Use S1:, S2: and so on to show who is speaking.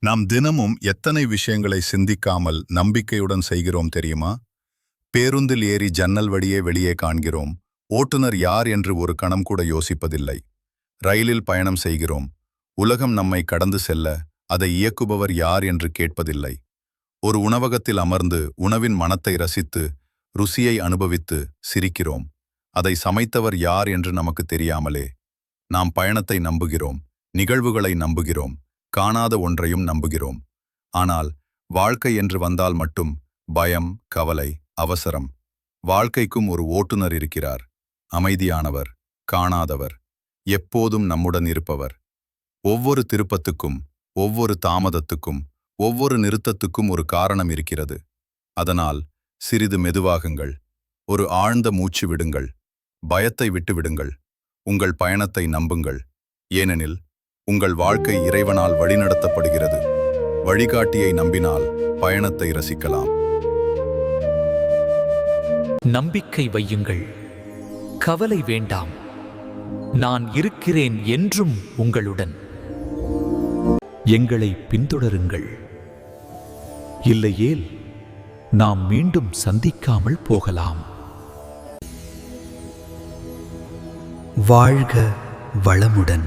S1: நாம் தினமும் எத்தனை விஷயங்களை சிந்திக்காமல் நம்பிக்கையுடன் செய்கிறோம் தெரியுமா? பேருந்தில் ஏறி ஜன்னல் வழியே வெளியே காண்கிறோம். ஓட்டுநர் யார் என்று ஒரு கணம் கூட யோசிப்பதில்லை. ரயிலில் பயணம் செய்கிறோம். உலகம் நம்மை கடந்து செல்ல அதை இயக்குபவர் யார் என்று கேட்பதில்லை. ஒரு உணவகத்தில் அமர்ந்து உணவின் மணத்தை ரசித்து ருசியை அனுபவித்து சிரிக்கிறோம். அதை சமைத்தவர் யார் என்று நமக்கு தெரியாமலே. நாம் பயணத்தை நம்புகிறோம், நிகழ்வுகளை நம்புகிறோம், காணாத ஒன்றையும் நம்புகிறோம். ஆனால் வாழ்க்கை என்று வந்தால் மட்டும் பயம், கவலை, அவசரம். வாழ்க்கைக்கும் ஒரு ஓட்டுநர் இருக்கிறார். அமைதியானவர், காணாதவர், எப்போதும் நம்முடன் இருப்பவர். ஒவ்வொரு திருப்பத்துக்கும், ஒவ்வொரு தாமதத்துக்கும், ஒவ்வொரு நிறுத்தத்துக்கும் ஒரு காரணம் இருக்கிறது. அதனால் சிறிது மெதுவாகுங்கள். ஒரு ஆழ்ந்த மூச்சு விடுங்கள். பயத்தை விட்டுவிடுங்கள். உங்கள் பயணத்தை நம்புங்கள். ஏனெனில் உங்கள் வாழ்க்கை இறைவனால் வழிநடத்தப்படுகிறது. வழிகாட்டியை நம்பினால் பயணத்தை ரசிக்கலாம்.
S2: நம்பிக்கை வையுங்கள், கவலை வேண்டாம், நான் இருக்கிறேன் என்றும் உங்களுடன். எங்களை பின்தொடருங்கள், இல்லையேல் நாம் மீண்டும் சந்திக்காமல் போகலாம்.
S3: வாழ்க வளமுடன்.